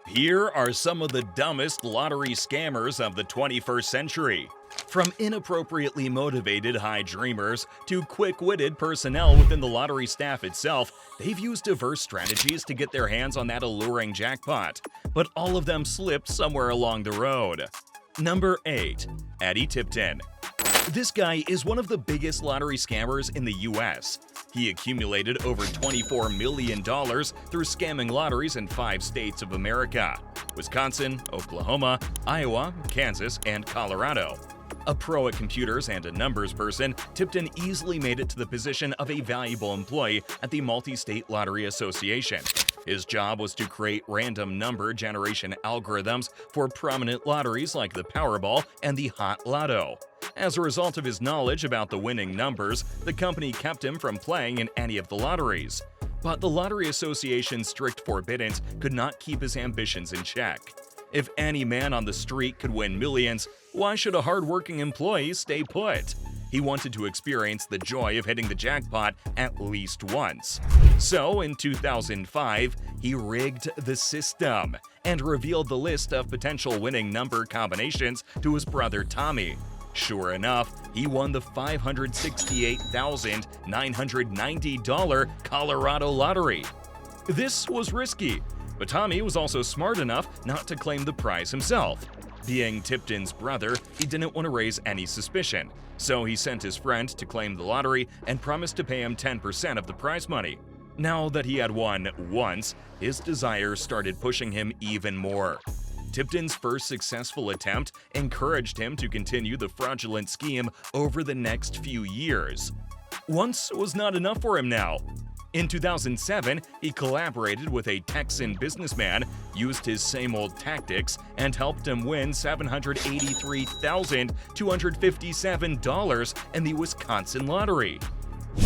Here are some of the dumbest lottery scammers of the 21st century. From inappropriately motivated high dreamers to quick-witted personnel within the lottery staff itself, they've used diverse strategies to get their hands on that alluring jackpot. But all of them slipped somewhere along the road. Number 8. Eddie Tipton. This guy is one of the biggest lottery scammers in the US. He accumulated over $24 million through scamming lotteries in 5 states of America: Wisconsin, Oklahoma, Iowa, Kansas, and Colorado. A pro at computers and a numbers person, Tipton easily made it to the position of a valuable employee at the Multi-State Lottery Association. His job was to create random number generation algorithms for prominent lotteries like the Powerball and the Hot Lotto. As a result of his knowledge about the winning numbers, the company kept him from playing in any of the lotteries. But the Lottery Association's strict forbiddance could not keep his ambitions in check. If any man on the street could win millions, why should a hard-working employee stay put? He wanted to experience the joy of hitting the jackpot at least once. So, in 2005, he rigged the system and revealed the list of potential winning number combinations to his brother Tommy. Sure enough, he won the $568,990 Colorado lottery. This was risky, but Tommy was also smart enough not to claim the prize himself. Being Tipton's brother, he didn't want to raise any suspicion, so he sent his friend to claim the lottery and promised to pay him 10% of the prize money. Now that he had won once, his desire started pushing him even more. Tipton's first successful attempt encouraged him to continue the fraudulent scheme over the next few years. Once was not enough for him now. In 2007, he collaborated with a Texan businessman, used his same old tactics, and helped him win $783,257 in the Wisconsin lottery.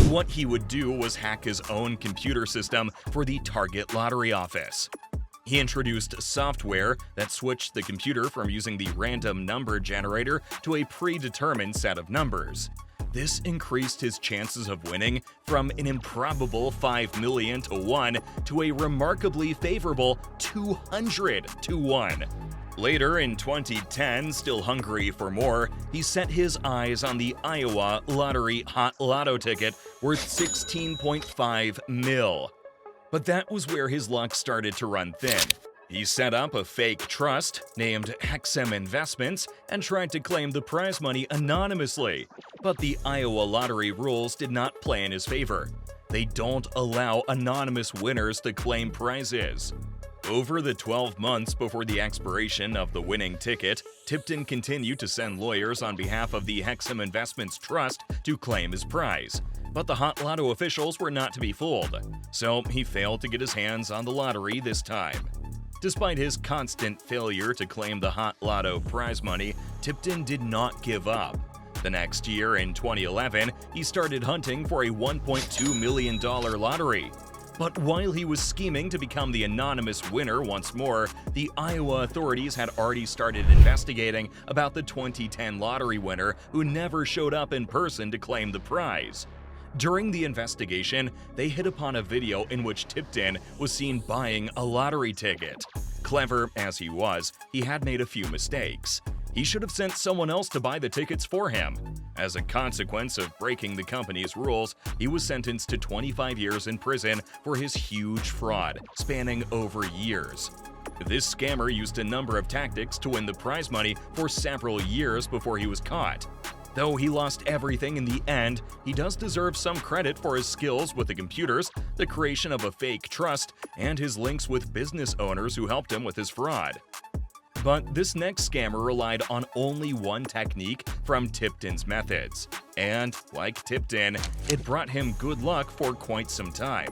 What he would do was hack his own computer system for the target lottery office. He introduced software that switched the computer from using the random number generator to a predetermined set of numbers. This increased his chances of winning from an improbable 5 million to 1 to a remarkably favorable 200 to 1. Later in 2010, still hungry for more, he set his eyes on the Iowa Lottery Hot Lotto ticket worth $16.5 million. But that was where his luck started to run thin. He set up a fake trust named Hexam Investments and tried to claim the prize money anonymously. But the Iowa lottery rules did not play in his favor. They don't allow anonymous winners to claim prizes. Over the 12 months before the expiration of the winning ticket, Tipton continued to send lawyers on behalf of the Hexam Investments Trust to claim his prize. But the Hot Lotto officials were not to be fooled, so he failed to get his hands on the lottery this time. Despite his constant failure to claim the Hot Lotto prize money, Tipton did not give up. The next year, in 2011, he started hunting for a $1.2 million lottery. But while he was scheming to become the anonymous winner once more, the Iowa authorities had already started investigating about the 2010 lottery winner who never showed up in person to claim the prize. During the investigation, they hit upon a video in which Tipton was seen buying a lottery ticket. Clever as he was, he had made a few mistakes. He should have sent someone else to buy the tickets for him. As a consequence of breaking the company's rules, he was sentenced to 25 years in prison for his huge fraud, spanning over years. This scammer used a number of tactics to win the prize money for several years before he was caught. Though he lost everything in the end, he does deserve some credit for his skills with the computers, the creation of a fake trust, and his links with business owners who helped him with his fraud. But this next scammer relied on only one technique from Tipton's methods. And, like Tipton, it brought him good luck for quite some time.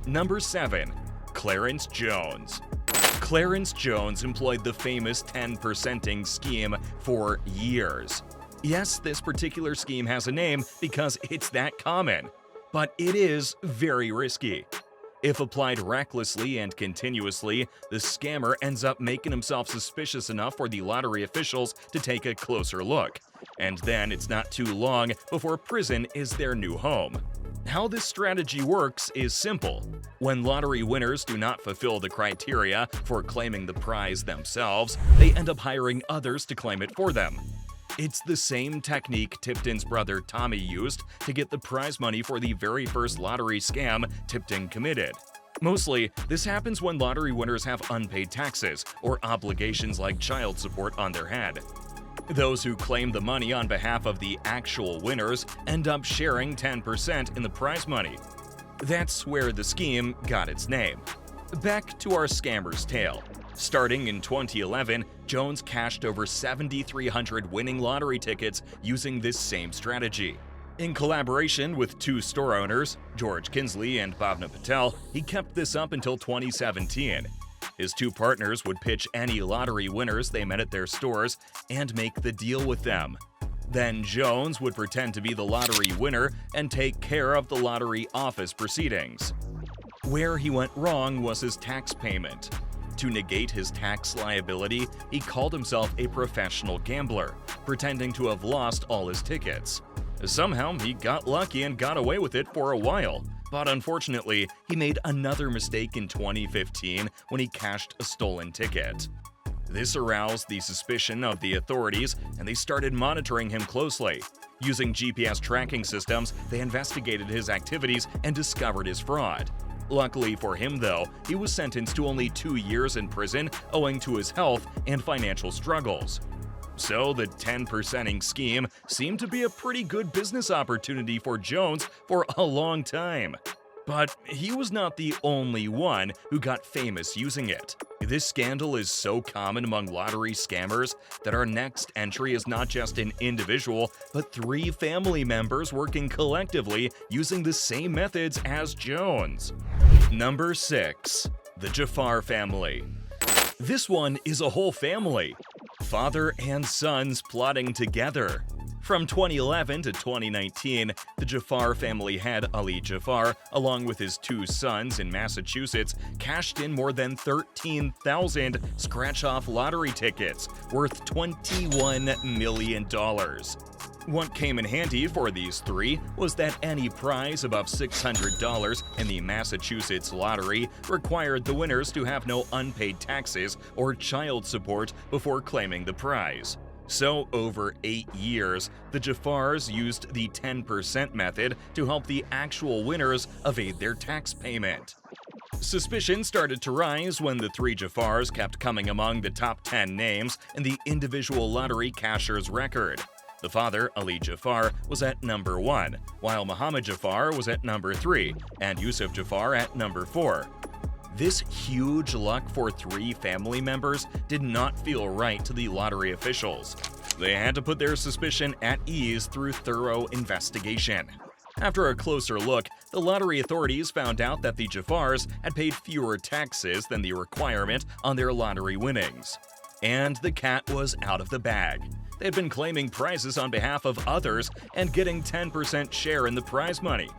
Number 7. Clarence Jones. Clarence Jones employed the famous 10%ing scheme for years. Yes, this particular scheme has a name because it's that common, but it is very risky. If applied recklessly and continuously, the scammer ends up making himself suspicious enough for the lottery officials to take a closer look. And then it's not too long before prison is their new home. How this strategy works is simple. When lottery winners do not fulfill the criteria for claiming the prize themselves, they end up hiring others to claim it for them. It's the same technique Tipton's brother Tommy used to get the prize money for the very first lottery scam Tipton committed. Mostly, this happens when lottery winners have unpaid taxes or obligations like child support on their head. Those who claim the money on behalf of the actual winners end up sharing 10% in the prize money. That's where the scheme got its name. Back to our scammer's tale. Starting in 2011, Jones cashed over 7,300 winning lottery tickets using this same strategy. In collaboration with two store owners, George Kinsley and Bhavna Patel, he kept this up until 2017. His two partners would pitch any lottery winners they met at their stores and make the deal with them. Then Jones would pretend to be the lottery winner and take care of the lottery office proceedings. Where he went wrong was his tax payment. To negate his tax liability, he called himself a professional gambler, pretending to have lost all his tickets. Somehow, he got lucky and got away with it for a while. But unfortunately, he made another mistake in 2015 when he cashed a stolen ticket. This aroused the suspicion of the authorities, and they started monitoring him closely. Using GPS tracking systems, they investigated his activities and discovered his fraud. Luckily for him, though, he was sentenced to only 2 years in prison owing to his health and financial struggles. So the 10%ing scheme seemed to be a pretty good business opportunity for Jones for a long time. But he was not the only one who got famous using it. This scandal is so common among lottery scammers that our next entry is not just an individual, but 3 family members working collectively using the same methods as Jones. Number 6. The Jafar family. This one is a whole family. Father and sons plotting together. From 2011 to 2019, the Jafar family head Ali Jafar, along with his 2 sons in Massachusetts, cashed in more than 13,000 scratch-off lottery tickets worth $21 million. What came in handy for these 3 was that any prize above $600 in the Massachusetts lottery required the winners to have no unpaid taxes or child support before claiming the prize. So, over 8 years, the Jafars used the 10% method to help the actual winners evade their tax payment. Suspicion started to rise when the 3 Jafars kept coming among the top 10 names in the individual lottery cashier's record. The father, Ali Jafar, was at number 1, while Muhammad Jafar was at number 3, and Yusuf Jafar at number 4. This huge luck for 3 family members did not feel right to the lottery officials. They had to put their suspicion at ease through thorough investigation. After a closer look, the lottery authorities found out that the Jafars had paid fewer taxes than the requirement on their lottery winnings. And the cat was out of the bag. They had been claiming prizes on behalf of others and getting 10% share in the prize money.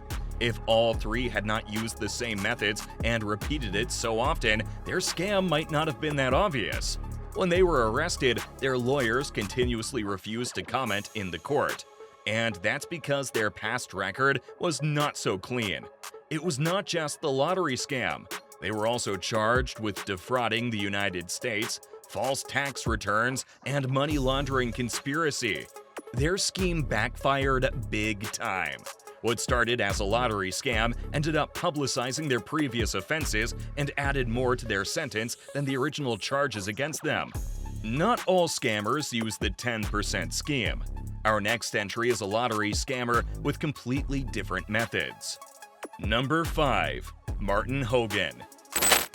If all 3 had not used the same methods and repeated it so often, their scam might not have been that obvious. When they were arrested, their lawyers continuously refused to comment in the court. And that's because their past record was not so clean. It was not just the lottery scam. They were also charged with defrauding the United States, false tax returns, and money laundering conspiracy. Their scheme backfired big time. What started as a lottery scam ended up publicizing their previous offenses and added more to their sentence than the original charges against them. Not all scammers use the 10% scheme. Our next entry is a lottery scammer with completely different methods. Number 5. Martin Hogan.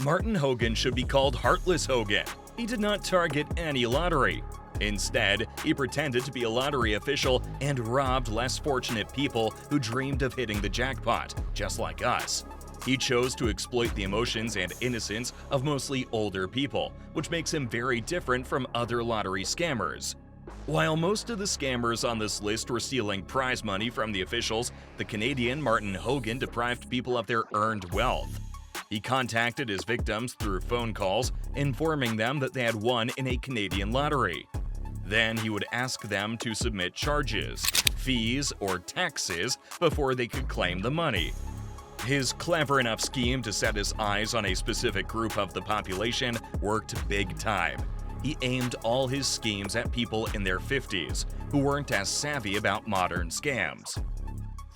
Martin Hogan should be called Heartless Hogan. He did not target any lottery. Instead, he pretended to be a lottery official and robbed less fortunate people who dreamed of hitting the jackpot, just like us. He chose to exploit the emotions and innocence of mostly older people, which makes him very different from other lottery scammers. While most of the scammers on this list were stealing prize money from the officials, the Canadian Martin Hogan deprived people of their earned wealth. He contacted his victims through phone calls, informing them that they had won in a Canadian lottery. Then he would ask them to submit charges, fees, or taxes before they could claim the money. His clever enough scheme to set his eyes on a specific group of the population worked big time. He aimed all his schemes at people in their 50s who weren't as savvy about modern scams.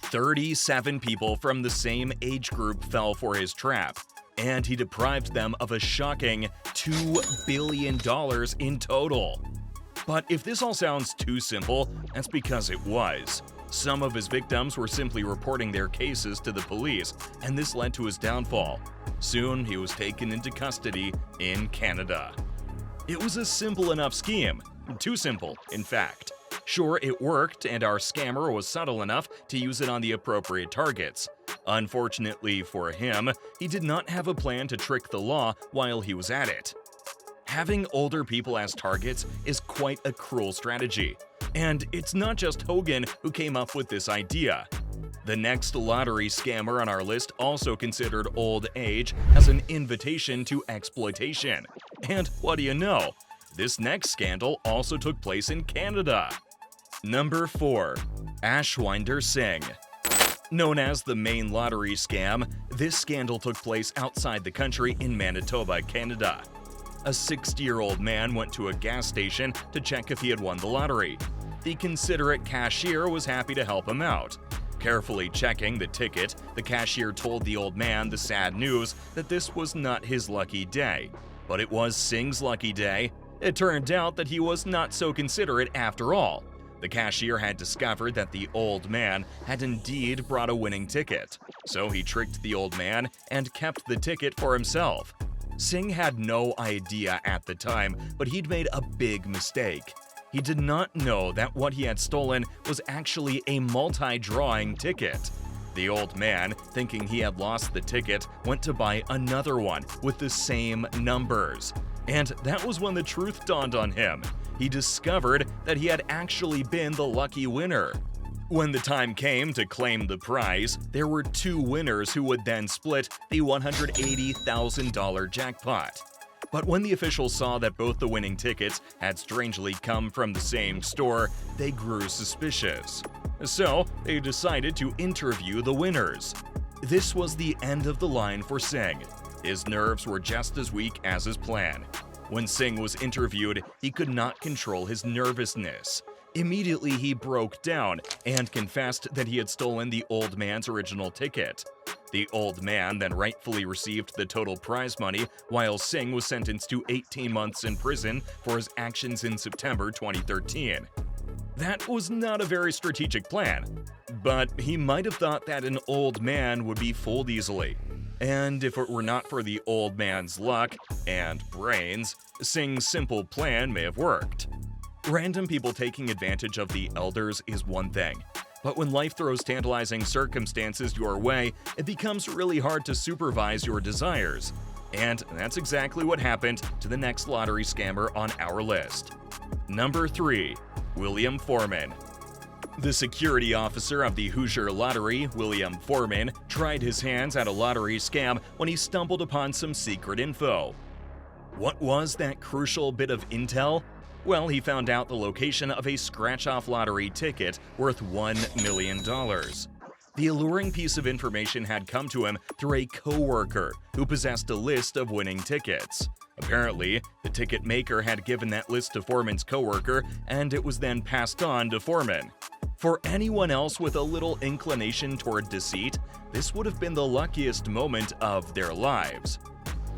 37 people from the same age group fell for his trap, and he deprived them of a shocking $2 billion in total. But if this all sounds too simple, that's because it was. Some of his victims were simply reporting their cases to the police, and this led to his downfall. Soon, he was taken into custody in Canada. It was a simple enough scheme. Too simple, in fact. Sure, it worked, and our scammer was subtle enough to use it on the appropriate targets. Unfortunately for him, he did not have a plan to trick the law while he was at it. Having older people as targets is quite a cruel strategy. And it's not just Hogan who came up with this idea. The next lottery scammer on our list also considered old age as an invitation to exploitation. And what do you know? This next scandal also took place in Canada. Number 4. Ashwinder Singh. Known as the Maine lottery scam, this scandal took place outside the country in Manitoba, Canada. A 60-year-old man went to a gas station to check if he had won the lottery. The considerate cashier was happy to help him out. Carefully checking the ticket, the cashier told the old man the sad news that this was not his lucky day, but it was Singh's lucky day. It turned out that he was not so considerate after all. The cashier had discovered that the old man had indeed brought a winning ticket, so he tricked the old man and kept the ticket for himself. Singh had no idea at the time, but he'd made a big mistake. He did not know that what he had stolen was actually a multi-drawing ticket. The old man, thinking he had lost the ticket, went to buy another one with the same numbers. And that was when the truth dawned on him. He discovered that he had actually been the lucky winner. When the time came to claim the prize, there were 2 winners who would then split the $180,000 jackpot. But when the officials saw that both the winning tickets had strangely come from the same store, they grew suspicious. So, they decided to interview the winners. This was the end of the line for Singh. His nerves were just as weak as his plan. When Singh was interviewed, he could not control his nervousness. Immediately, he broke down and confessed that he had stolen the old man's original ticket. The old man then rightfully received the total prize money, while Singh was sentenced to 18 months in prison for his actions in September 2013. That was not a very strategic plan, but he might have thought that an old man would be fooled easily. And if it were not for the old man's luck and brains, Singh's simple plan may have worked. Random people taking advantage of the elders is one thing, but when life throws tantalizing circumstances your way, it becomes really hard to supervise your desires. And that's exactly what happened to the next lottery scammer on our list. Number 3. William Foreman. The security officer of the Hoosier Lottery, William Foreman, tried his hands at a lottery scam when he stumbled upon some secret info. What was that crucial bit of intel? Well, he found out the location of a scratch-off lottery ticket worth $1 million. The alluring piece of information had come to him through a co-worker who possessed a list of winning tickets. Apparently, the ticket maker had given that list to Foreman's co-worker, and it was then passed on to Foreman. For anyone else with a little inclination toward deceit, this would have been the luckiest moment of their lives.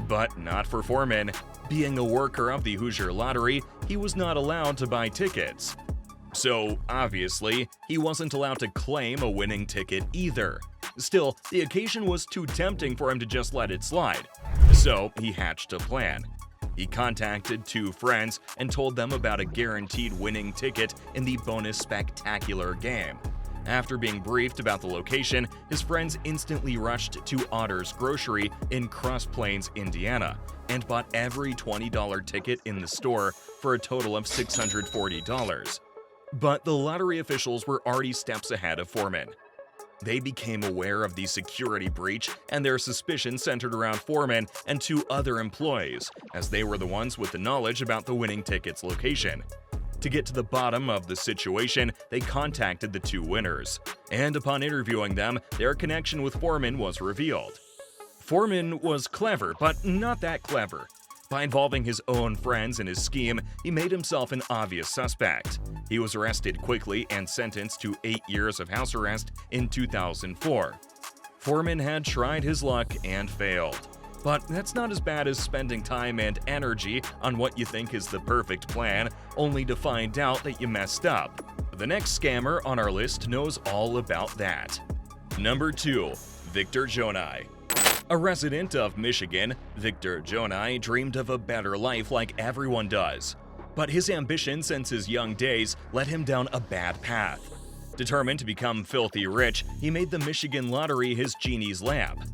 But not for Foreman. Being a worker of the Hoosier Lottery, he was not allowed to buy tickets. So, obviously, he wasn't allowed to claim a winning ticket either. Still, the occasion was too tempting for him to just let it slide. So, he hatched a plan. He contacted 2 friends and told them about a guaranteed winning ticket in the bonus spectacular game. After being briefed about the location, his friends instantly rushed to Otter's Grocery in Cross Plains, Indiana, and bought every $20 ticket in the store for a total of $640. But the lottery officials were already steps ahead of Foreman. They became aware of the security breach, and their suspicions centered around Foreman and 2 other employees, as they were the ones with the knowledge about the winning ticket's location. To get to the bottom of the situation, they contacted the two winners, and upon interviewing them, their connection with Foreman was revealed. Foreman was clever, but not that clever. By involving his own friends in his scheme, he made himself an obvious suspect. He was arrested quickly and sentenced to 8 years of house arrest in 2004. Foreman had tried his luck and failed. But that's not as bad as spending time and energy on what you think is the perfect plan, only to find out that you messed up. The next scammer on our list knows all about that. Number 2. Victor Jonai. A resident of Michigan, Victor Jonai dreamed of a better life like everyone does. But his ambition since his young days led him down a bad path. Determined to become filthy rich, he made the Michigan lottery his genie's lamp.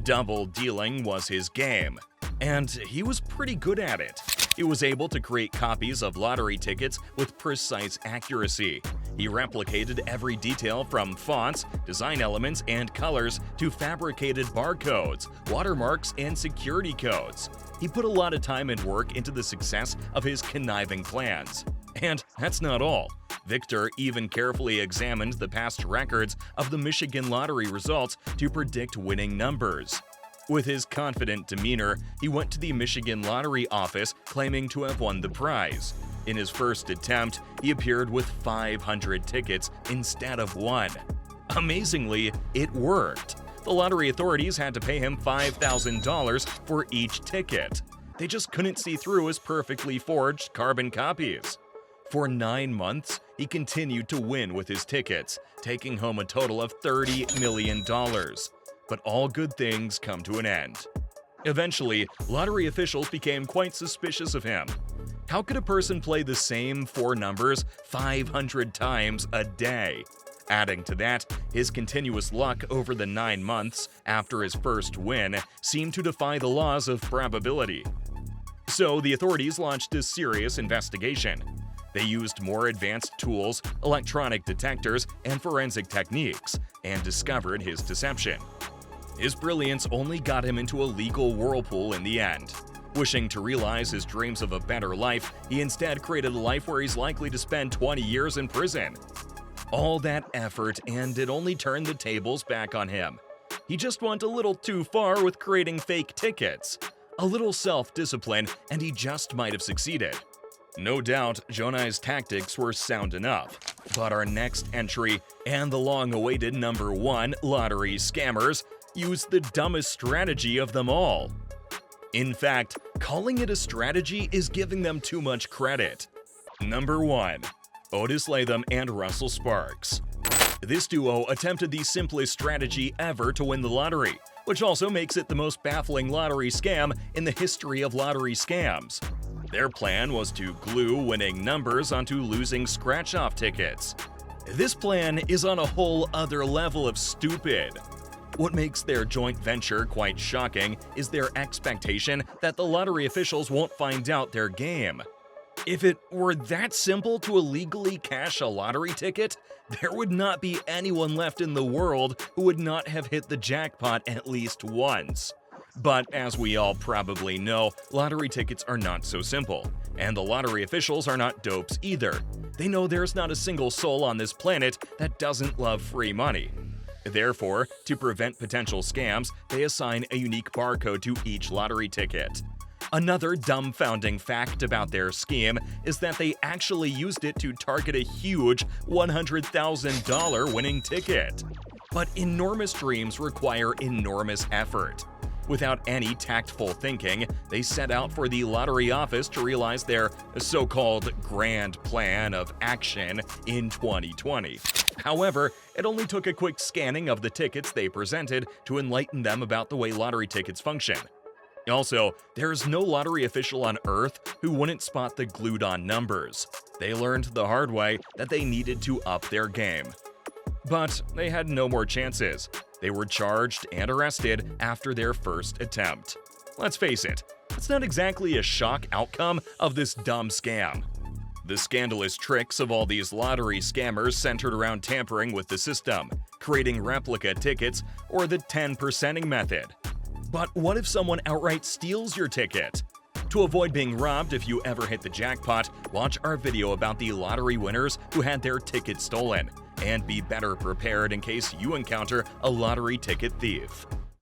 Double dealing was his game, and he was pretty good at it. He was able to create copies of lottery tickets with precise accuracy. He replicated every detail from fonts, design elements, and colors to fabricated barcodes, watermarks, and security codes. He put a lot of time and work into the success of his conniving plans. And that's not all. Victor even carefully examined the past records of the Michigan lottery results to predict winning numbers. With his confident demeanor, he went to the Michigan lottery office claiming to have won the prize. In his first attempt, he appeared with 500 tickets instead of 1. Amazingly, it worked. The lottery authorities had to pay him $5,000 for each ticket. They just couldn't see through his perfectly forged carbon copies. For 9 months, he continued to win with his tickets, taking home a total of $30 million. But all good things come to an end. Eventually, lottery officials became quite suspicious of him. How could a person play the same 4 numbers 500 times a day? Adding to that, his continuous luck over the 9 months after his first win seemed to defy the laws of probability. So the authorities launched a serious investigation. They used more advanced tools, electronic detectors, and forensic techniques, and discovered his deception. His brilliance only got him into a legal whirlpool in the end. Wishing to realize his dreams of a better life, he instead created a life where he's likely to spend 20 years in prison. All that effort, and it only turned the tables back on him. He just went a little too far with creating fake tickets. A little self-discipline, and he just might have succeeded. No doubt, Jonai's tactics were sound enough. But our next entry, and the long-awaited number 1 lottery scammers, used the dumbest strategy of them all. In fact, calling it a strategy is giving them too much credit. Number 1. Otis Latham and Russell Sparks. This duo attempted the simplest strategy ever to win the lottery, which also makes it the most baffling lottery scam in the history of lottery scams. Their plan was to glue winning numbers onto losing scratch-off tickets. This plan is on a whole other level of stupid. What makes their joint venture quite shocking is their expectation that the lottery officials won't find out their game. If it were that simple to illegally cash a lottery ticket, there would not be anyone left in the world who would not have hit the jackpot at least once. But as we all probably know, lottery tickets are not so simple, and the lottery officials are not dopes either. They know there's not a single soul on this planet that doesn't love free money. Therefore, to prevent potential scams, they assign a unique barcode to each lottery ticket. Another dumbfounding fact about their scheme is that they actually used it to target a huge $100,000 winning ticket. But enormous dreams require enormous effort. Without any tactful thinking, they set out for the lottery office to realize their so-called grand plan of action in 2020. However, it only took a quick scanning of the tickets they presented to enlighten them about the way lottery tickets function. Also, there's no lottery official on Earth who wouldn't spot the glued-on numbers. They learned the hard way that they needed to up their game. But they had no more chances. They were charged and arrested after their first attempt. Let's face it, it's not exactly a shock outcome of this dumb scam. The scandalous tricks of all these lottery scammers centered around tampering with the system, creating replica tickets, or the 10%ing method. But what if someone outright steals your ticket? To avoid being robbed if you ever hit the jackpot, watch our video about the lottery winners who had their tickets stolen, and be better prepared in case you encounter a lottery ticket thief.